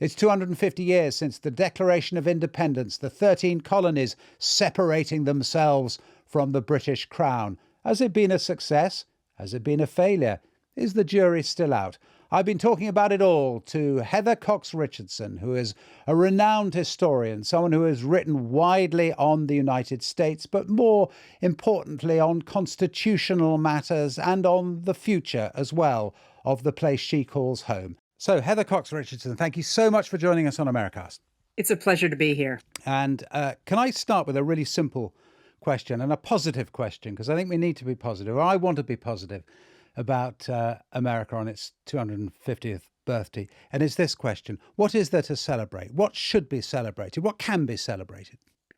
It's 250 years since the Declaration of Independence, the 13 colonies separating themselves from the British Crown. Has it been a success? Has it been a failure? Is the jury still out? I've been talking about it all to Heather Cox Richardson, who is a renowned historian, someone who has written widely on the United States, but more importantly on constitutional matters and on the future as well of the place she calls home. So, Heather Cox Richardson, thank you so much for joining us on Americast. It's a pleasure to be here. And can I start with a really simple question and a positive question? Because I think we need to be positive. I want to be positive about America on its 250th birthday. And it's this question: what is there to celebrate? What should be celebrated? What can be celebrated?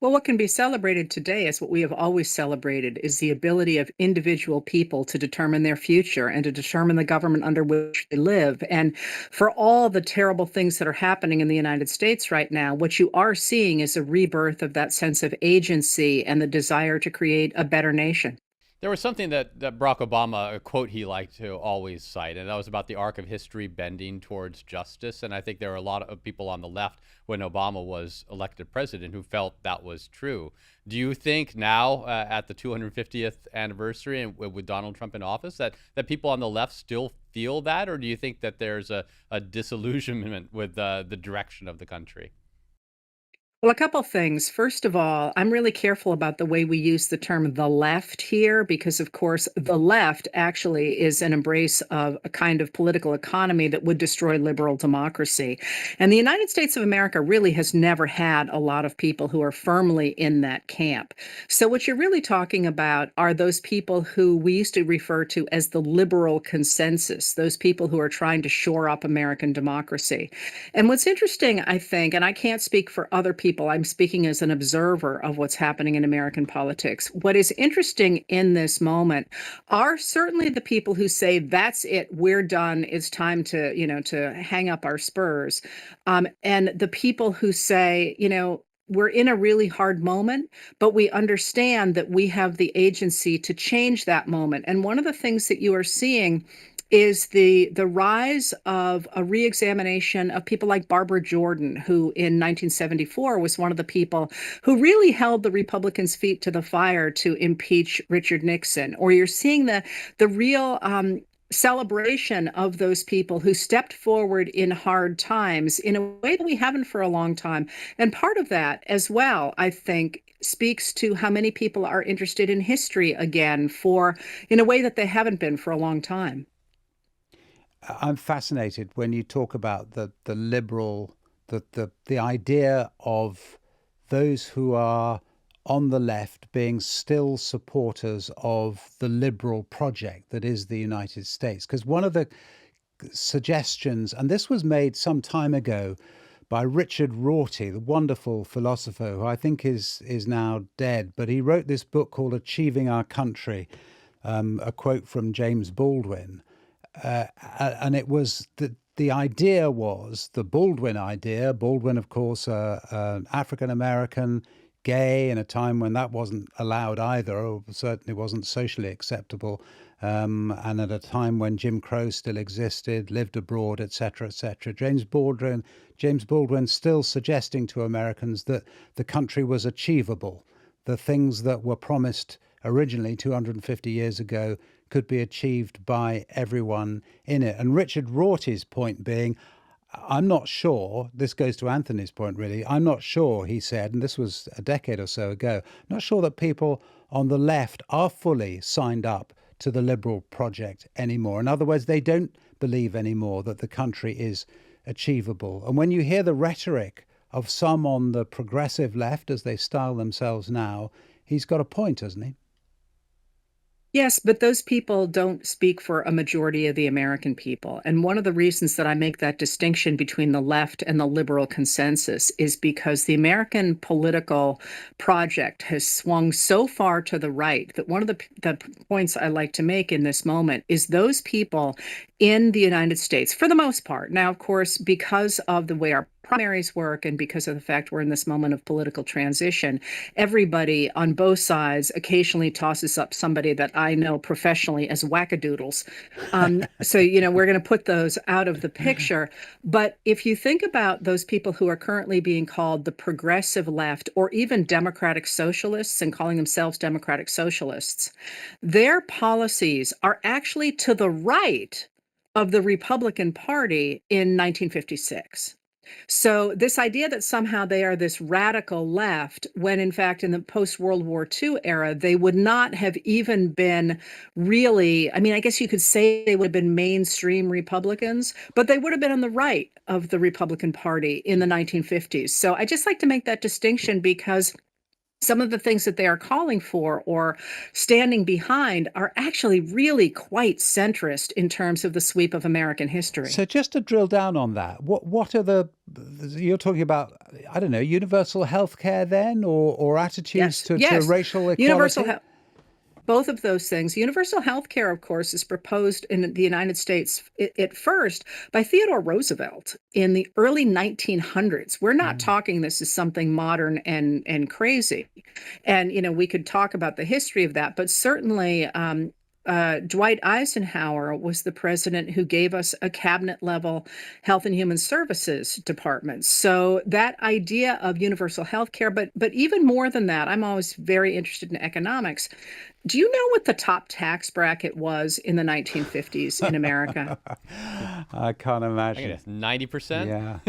Well, what can be celebrated today is what we have always celebrated, is the ability of individual people to determine their future and to determine the government under which they live. And for all the terrible things that are happening in the United States right now, what you are seeing is a rebirth of that sense of agency and the desire to create a better nation. There was something that Barack Obama, a quote he liked to always cite, and that was about the arc of history bending towards justice. And I think there were a lot of people on the left when Obama was elected president who felt that was true. Do you think now, at the 250th anniversary and with Donald Trump in office, that people on the left still feel that? Or do you think that there's a disillusionment with the direction of the country? Well, a couple things. First of all, I'm really careful about the way we use the term the left here, because, of course, the left actually is an embrace of a kind of political economy that would destroy liberal democracy. And the United States of America really has never had a lot of people who are firmly in that camp. So what you're really talking about are those people who we used to refer to as the liberal consensus, those people who are trying to shore up American democracy. And what's interesting, I think, and I can't speak for other people, I'm speaking as an observer of what's happening in American politics. What is interesting in this moment are certainly the people who say, that's it, we're done, it's time to hang up our spurs. And the people who say, we're in a really hard moment, but we understand that we have the agency to change that moment. And one of the things that you are seeing is the rise of a reexamination of people like Barbara Jordan, who in 1974 was one of the people who really held the Republicans' feet to the fire to impeach Richard Nixon. Or you're seeing the real celebration of those people who stepped forward in hard times in a way that we haven't for a long time. And part of that as well, I think, speaks to how many people are interested in history again in a way that they haven't been for a long time. I'm fascinated when you talk about the liberal, the idea of those who are on the left being still supporters of the liberal project that is the United States. Because one of the suggestions, and this was made some time ago by Richard Rorty, the wonderful philosopher who I think is now dead, but he wrote this book called Achieving Our Country, a quote from James Baldwin. And it was the idea was the Baldwin idea. Baldwin, of course, African-American, gay in a time when that wasn't allowed either, or certainly wasn't socially acceptable, and at a time when Jim Crow still existed, lived abroad, etc., etc. James Baldwin still suggesting to Americans that the country was achievable. The things that were promised originally 250 years ago could be achieved by everyone in it. And Richard Rorty's point being, I'm not sure, this goes to Anthony's point really, I'm not sure, he said, and this was a decade or so ago, not sure that people on the left are fully signed up to the liberal project anymore. In other words, they don't believe anymore that the country is achievable. And when you hear the rhetoric of some on the progressive left, as they style themselves now, he's got a point, hasn't he? Yes, but those people don't speak for a majority of the American people. And one of the reasons that I make that distinction between the left and the liberal consensus is because the American political project has swung so far to the right that one of the points I like to make in this moment is those people in the United States for the most part. Now, of course, because of the way our primaries work and because of the fact we're in this moment of political transition, everybody on both sides occasionally tosses up somebody that I know professionally as wackadoodles. So, we're going to put those out of the picture. But if you think about those people who are currently being called the progressive left or even democratic socialists and calling themselves democratic socialists, their policies are actually to the right of the Republican Party in 1956. So this idea that somehow they are this radical left, when in fact in the post-World War II era, they would not have even been really, I mean, I guess you could say they would have been mainstream Republicans, but they would have been on the right of the Republican Party in the 1950s. So I just like to make that distinction because some of the things that they are calling for or standing behind are actually really quite centrist in terms of the sweep of American history. So just to drill down on that, what are you're talking about, I don't know, universal health care then, or attitudes to racial equality? Universal both of those things. Universal health care, of course, is proposed in the United States at first by Theodore Roosevelt in the early 1900s. We're not talking this is something modern and crazy. And, we could talk about the history of that, but certainly Dwight Eisenhower was the president who gave us a cabinet level Health and Human Services department. So that idea of universal health care, but even more than that, I'm always very interested in economics. Do you know what the top tax bracket was in the 1950s in America? I can't imagine. I guess 90%? Yeah.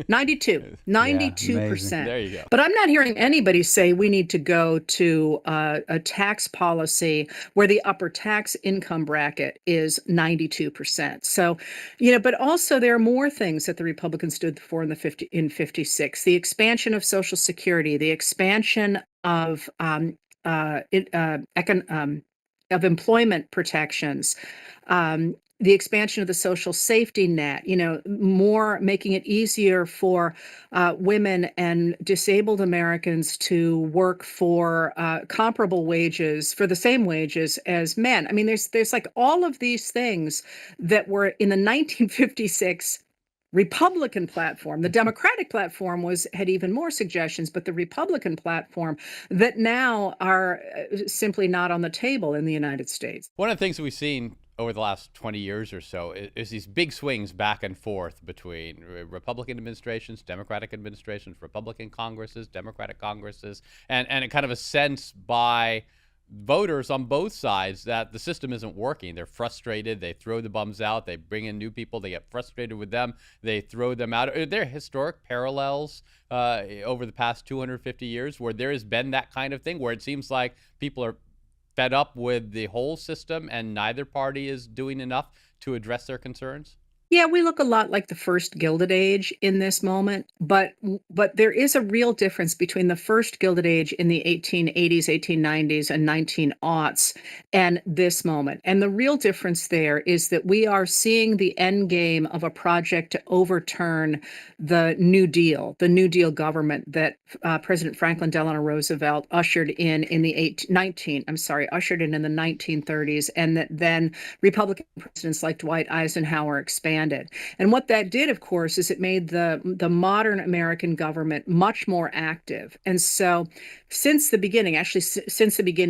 92%. There you go. But I'm not hearing anybody say we need to go to a tax policy where the upper tax income bracket is 92%. So, but also there are more things that the Republicans stood for in 56. The expansion of Social Security, the expansion of employment protections, the expansion of the social safety net, more making it easier for women and disabled Americans to work for comparable wages, for the same wages as men. I mean, there's like all of these things that were in the 1956 Republican platform. The Democratic platform had even more suggestions, but the Republican platform that now are simply not on the table in the United States. One of the things that we've seen over the last 20 years or so is these big swings back and forth between Republican administrations, Democratic administrations, Republican Congresses, Democratic Congresses, and a kind of a sense by voters on both sides that the system isn't working. They're frustrated. They throw the bums out. They bring in new people. They get frustrated with them. They throw them out. Are there historic parallels over the past 250 years where there has been that kind of thing, where it seems like people are fed up with the whole system and neither party is doing enough to address their concerns? Yeah, we look a lot like the first Gilded Age in this moment, but there is a real difference between the first Gilded Age in the 1880s, 1890s, and 1900s and this moment. And the real difference there is that we are seeing the end game of a project to overturn the New Deal government that President Franklin Delano Roosevelt ushered in the 1930s, and that then Republican presidents like Dwight Eisenhower expanded. And what that did, of course, is it made the modern American government much more active. And so since the beginning,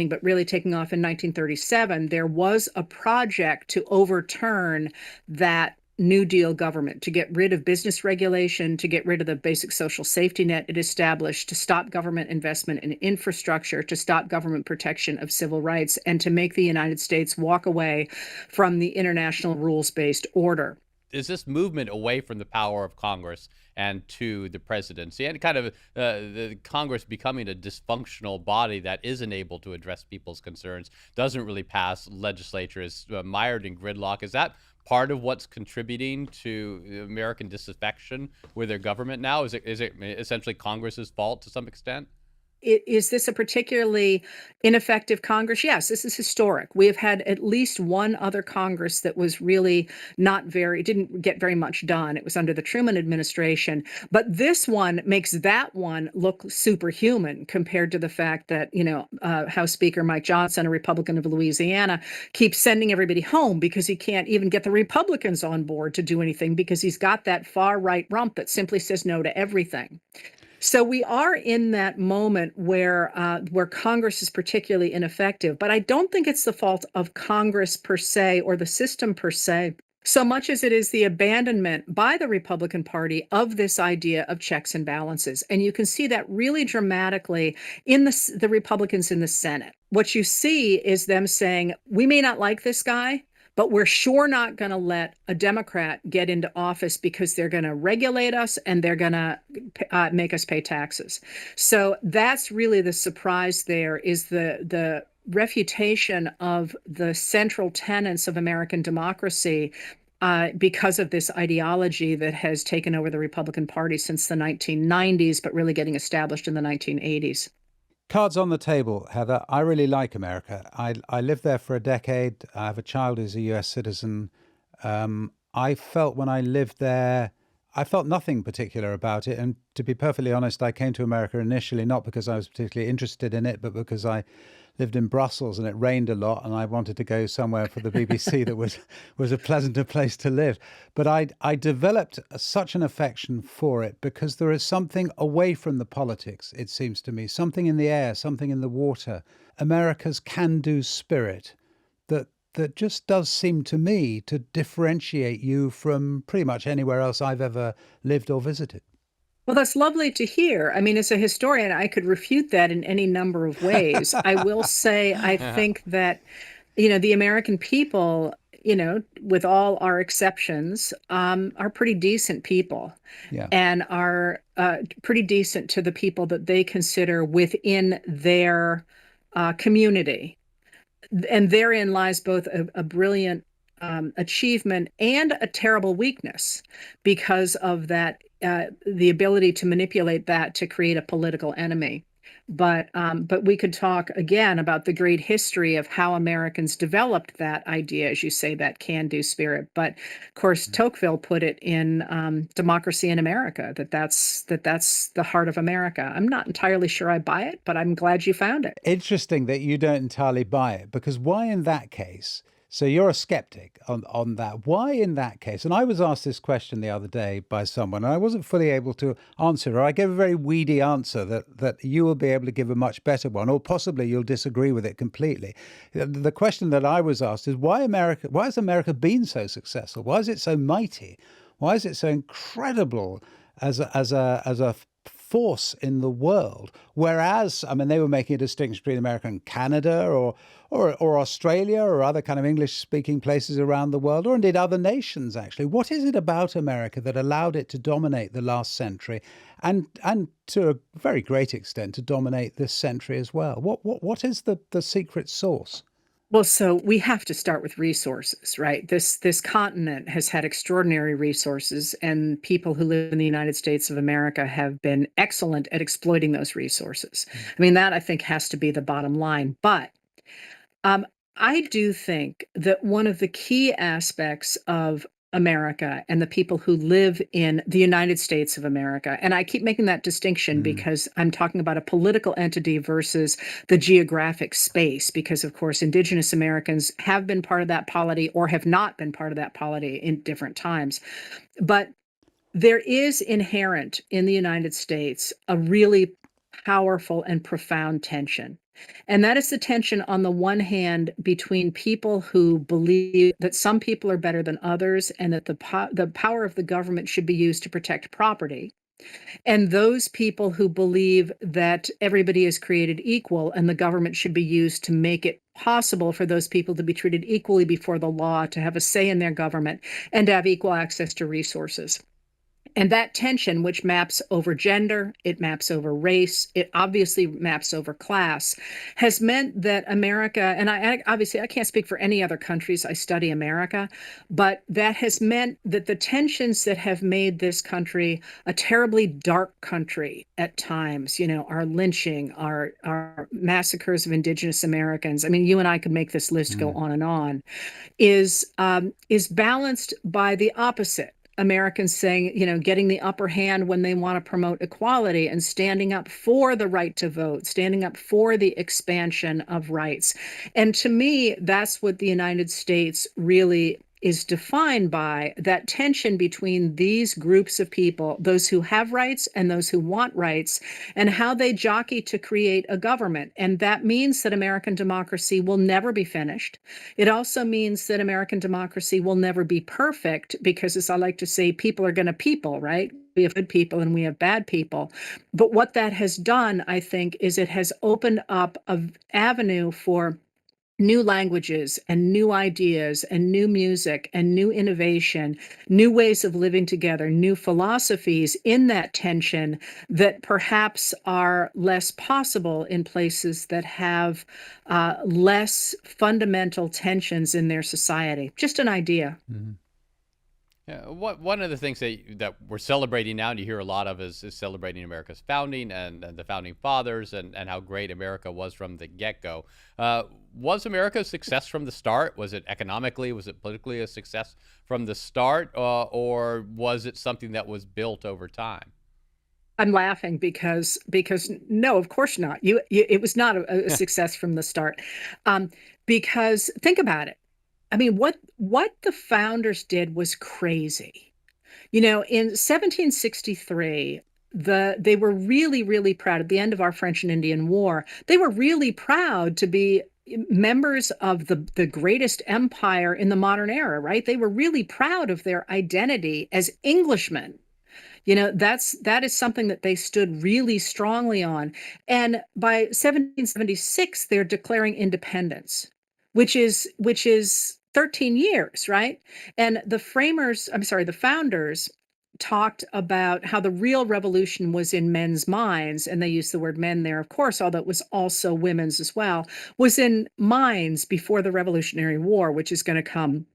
but really taking off in 1937, there was a project to overturn that New Deal government, to get rid of business regulation, to get rid of the basic social safety net it established, to stop government investment in infrastructure, to stop government protection of civil rights, and to make the United States walk away from the international rules-based order. Is this movement away from the power of Congress and to the presidency, and kind of the Congress becoming a dysfunctional body that isn't able to address people's concerns, doesn't really pass, legislature is mired in gridlock? Is that part of what's contributing to American disaffection with their government now? Is it essentially Congress's fault to some extent? is this a particularly ineffective Congress? Yes, this is historic. We have had at least one other Congress that was really didn't get very much done. It was under the Truman administration. But this one makes that one look superhuman compared to the fact that, House Speaker Mike Johnson, a Republican of Louisiana, keeps sending everybody home because he can't even get the Republicans on board to do anything because he's got that far right rump that simply says no to everything. So we are in that moment where Congress is particularly ineffective, but I don't think it's the fault of Congress per se or the system per se, so much as it is the abandonment by the Republican Party of this idea of checks and balances. And you can see that really dramatically in the Republicans in the Senate. What you see is them saying, we may not like this guy, but we're sure not going to let a Democrat get into office because they're going to regulate us and they're going to make us pay taxes. So that's really the surprise there, is the refutation of the central tenets of American democracy because of this ideology that has taken over the Republican Party since the 1990s, but really getting established in the 1980s. Cards on the table, Heather. I really like America. I lived there for a decade. I have a child who's a US citizen. I felt when I lived there, I felt nothing particular about it. And to be perfectly honest, I came to America initially not because I was particularly interested in it, but because I lived in Brussels and it rained a lot and I wanted to go somewhere for the BBC that was a pleasanter place to live. But I developed such an affection for it because there is something away from the politics, it seems to me, something in the air, something in the water, America's can-do spirit that just does seem to me to differentiate you from pretty much anywhere else I've ever lived or visited. Well, that's lovely to hear. I mean, as a historian, I could refute that in any number of ways. I will say, I think that, the American people, with all our exceptions, are pretty decent people, and are pretty decent to the people that they consider within their community. And therein lies both a brilliant achievement and a terrible weakness because of that, the ability to manipulate that to create a political enemy. But we could talk again about the great history of how Americans developed that idea, as you say, that can-do spirit. But of course, Tocqueville put it in Democracy in America, that's the heart of America. I'm not entirely sure I buy it, but I'm glad you found it. Interesting that you don't entirely buy it, because why in that case? So you're a skeptic on that. Why in that case? And I was asked this question the other day by someone, and I wasn't fully able to answer it, or I gave a very weedy answer that you will be able to give a much better one, or possibly you'll disagree with it completely. The question that I was asked is, why has America been so successful? Why is it so mighty? Why is it so incredible as a force in the world? Whereas, I mean, they were making a distinction between America and Canada or Australia or other kind of English-speaking places around the world, or indeed other nations, actually. What is it about America that allowed it to dominate the last century and to a very great extent to dominate this century as well? What is the secret sauce? Well, so we have to start with resources, right? This continent has had extraordinary resources, and people who live in the United States of America have been excellent at exploiting those resources. I mean, that I think has to be the bottom line. But I do think that one of the key aspects of America and the people who live in the United States of America, and I keep making that distinction because I'm talking about a political entity versus the geographic space, because of course Indigenous Americans have been part of that polity or have not been part of that polity in different times. But there is inherent in the United States a really powerful and profound tension. And that is the tension, on the one hand, between people who believe that some people are better than others and that the power of the government should be used to protect property, and those people who believe that everybody is created equal and the government should be used to make it possible for those people to be treated equally before the law, to have a say in their government, and to have equal access to resources. And that tension, which maps over gender, it maps over race, it obviously maps over class, has meant that America, and obviously I can't speak for any other countries, I study America, but that has meant that the tensions that have made this country a terribly dark country at times, our lynching, our massacres of indigenous Americans. I mean, you and I could make this list go on, is balanced by the opposite. Americans saying, getting the upper hand when they want to promote equality and standing up for the right to vote, standing up for the expansion of rights. And to me, that's what the United States really is defined by, that tension between these groups of people, those who have rights and those who want rights, and how they jockey to create a government. And that means that American democracy will never be finished. It also means that American democracy will never be perfect because, as I like to say, people are going to people, right? We have good people and we have bad people. But what that has done, I think, is it has opened up an avenue for new languages and new ideas and new music and new innovation, new ways of living together, new philosophies in that tension that perhaps are less possible in places that have less fundamental tensions in their society. Just an idea. Mm-hmm. Yeah, one of the things that we're celebrating now, and you hear a lot of, is celebrating America's founding and the founding fathers and how great America was from the get-go. Was America a success from the start? Was it economically, was it politically a success from the start, or was it something that was built over time? I'm laughing because no, of course not. It was not a success from the start, because think about it. I mean, what the founders did was crazy. In 1763, they were really, really proud at the end of our French and Indian War. They were really proud to be members of the greatest empire in the modern era, right? They were really proud of their identity as Englishmen. That is something that they stood really strongly on. And by 1776, they're declaring independence, which is 13 years, right? And the founders talked about how the real revolution was in men's minds, and they used the word men there, of course, although it was also women's as well, was in minds before the Revolutionary War, which is going to come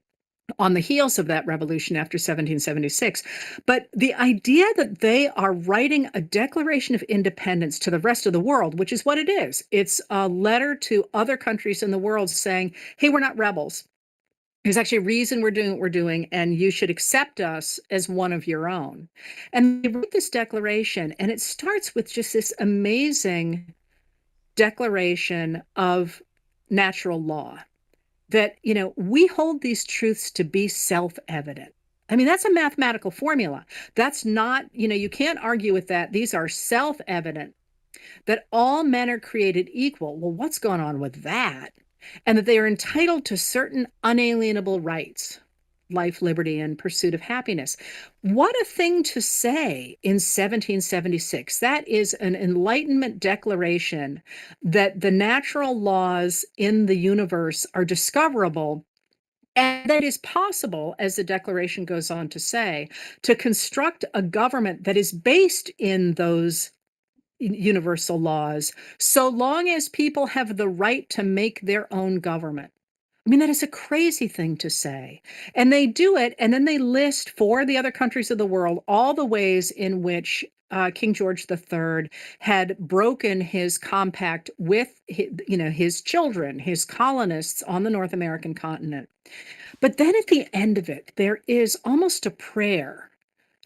on the heels of that revolution after 1776. But the idea that they are writing a Declaration of Independence to the rest of the world, which is what it is, it's a letter to other countries in the world saying, hey, we're not rebels. There's actually a reason we're doing what we're doing, and you should accept us as one of your own. And they wrote this declaration, and it starts with just this amazing declaration of natural law. That, we hold these truths to be self-evident. I mean, that's a mathematical formula. That's not, you can't argue with that. These are self-evident, that all men are created equal. Well, what's going on with that? And that they are entitled to certain unalienable rights, life, liberty, and pursuit of happiness. What a thing to say in 1776. That is an Enlightenment declaration that the natural laws in the universe are discoverable, and that it is possible, as the Declaration goes on to say, to construct a government that is based in those universal laws, so long as people have the right to make their own government. I mean, that is a crazy thing to say. And they do it, and then they list for the other countries of the world all the ways in which King George III had broken his compact with his children, his colonists on the North American continent. But then at the end of it, there is almost a prayer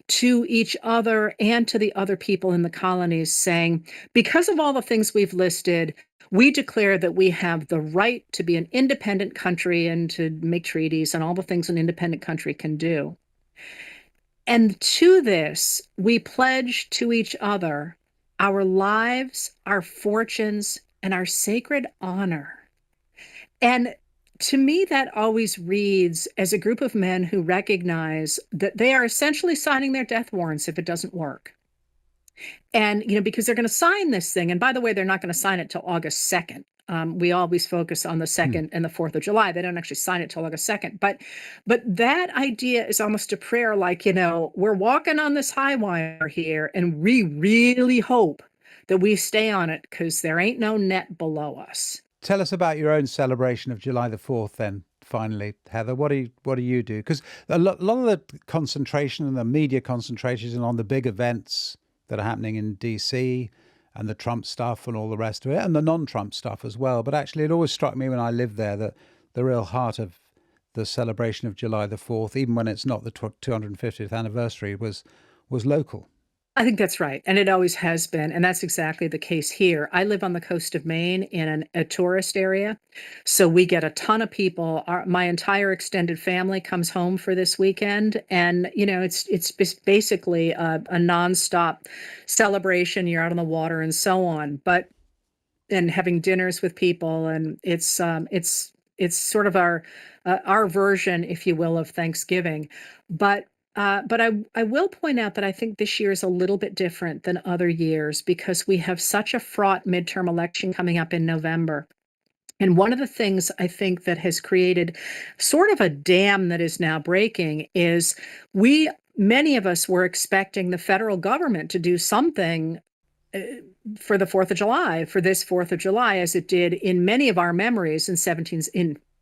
to each other and to the other people in the colonies saying, because of all the things we've listed, we declare that we have the right to be an independent country and to make treaties and all the things an independent country can do. And to this, we pledge to each other our lives, our fortunes, and our sacred honor. And to me, that always reads as a group of men who recognize that they are essentially signing their death warrants if it doesn't work. And, because they're going to sign this thing. And by the way, they're not going to sign it till August 2nd. We always focus on the 2nd and the 4th of July. They don't actually sign it till August 2nd. But that idea is almost a prayer, like, we're walking on this high wire here, and we really hope that we stay on it because there ain't no net below us. Tell us about your own celebration of July the 4th then, finally, Heather. What do you do? Because a lot of the concentration and the media concentration is on the big events that are happening in DC and the Trump stuff and all the rest of it, and the non-Trump stuff as well. But actually, it always struck me when I lived there that the real heart of the celebration of July the 4th, even when it's not the 250th anniversary, was local. I think that's right. And it always has been. And that's exactly the case here. I live on the coast of Maine in a tourist area. So we get a ton of people. My entire extended family comes home for this weekend. And, it's basically a nonstop celebration. You're out on the water and so on. And having dinners with people. And it's sort of our version, if you will, of Thanksgiving. But I will point out that I think this year is a little bit different than other years because we have such a fraught midterm election coming up in November. And one of the things I think that has created sort of a dam that is now breaking is many of us were expecting the federal government to do something for the 4th of July, for this 4th of July, as it did in many of our memories in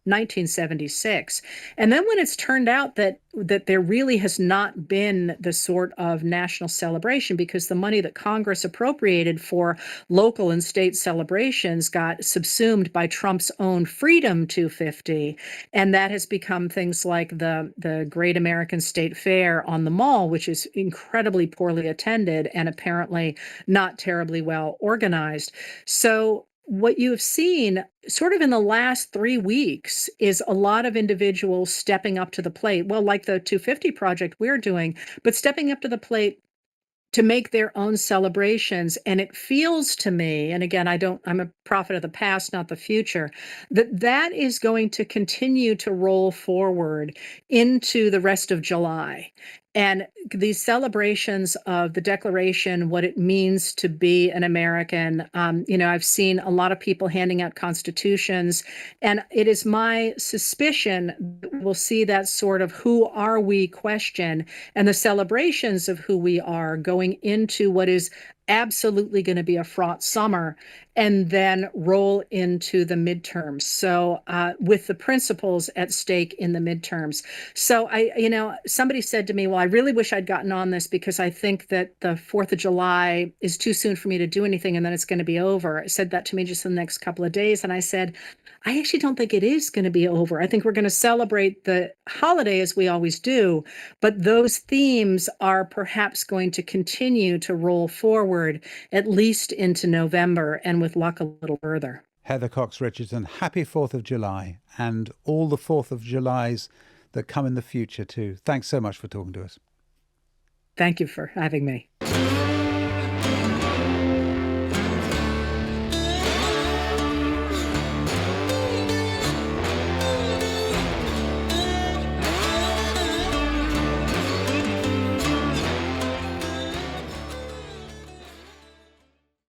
1976. And then when it's turned out that there really has not been the sort of national celebration because the money that Congress appropriated for local and state celebrations got subsumed by Trump's own Freedom 250. And that has become things like the Great American State Fair on the Mall, which is incredibly poorly attended and apparently not terribly well organized. So what you have seen sort of in the last 3 weeks is a lot of individuals stepping up to the plate. Well, like the 250 project we're doing, but stepping up to the plate to make their own celebrations. And it feels to me, and again, I'm a prophet of the past, not the future, that is going to continue to roll forward into the rest of July. And these celebrations of the Declaration, what it means to be an American, I've seen a lot of people handing out constitutions, and it is my suspicion that we'll see that sort of who are we question and the celebrations of who we are going into what is absolutely going to be a fraught summer and then roll into the midterms. So with the principles at stake in the midterms. So somebody said to me, well, I really wish I'd gotten on this because I think that the 4th of July is too soon for me to do anything and then it's going to be over. I said that to me just in the next couple of days. And I said, I actually don't think it is going to be over. I think we're going to celebrate the holiday as we always do, but those themes are perhaps going to continue to roll forward at least into November and with luck a little further. Heather Cox Richardson, happy 4th of July and all the 4th of Julys that come in the future too. Thanks so much for talking to us. Thank you for having me.